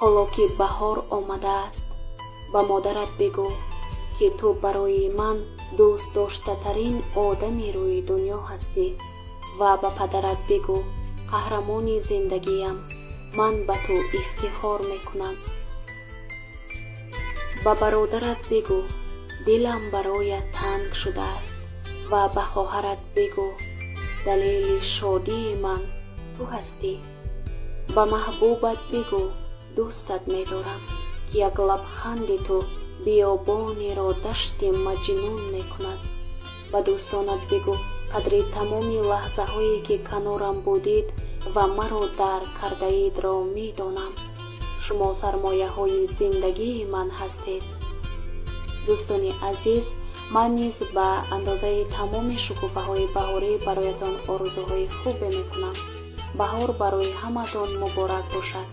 ҳоло ки баҳор омадааст, ба модарат бигӯ, ки ту барои ман дӯст доштатарин одами рӯи дунё ҳастӣ ва ба падарат бигӯ, қаҳрамони зиндагиям, ман ба ту ифтихор мекунам. ба бародарат бигӯ, дилам бароят танг шудааст ва ба хоҳарат бигӯ, далели шодии ман ту ҳастӣ. ба маҳбубат бигӯ, дӯстат медорам, ки як лабханди ту биёбонеро дашти маҷнун мекунад. ба дӯстонат бигӯ, қадри тамоми лаҳзаҳое ки канорам будид ва маро дарк кардаидро медонам. шумо сармояҳои зиндагии ман ҳастед. дӯстони азиз, ман низ ба андозаи тамоми шукуфаҳои баҳорӣ бароятон орзуҳои хубе мекунам. баҳор барои ҳаматон муборак бошад.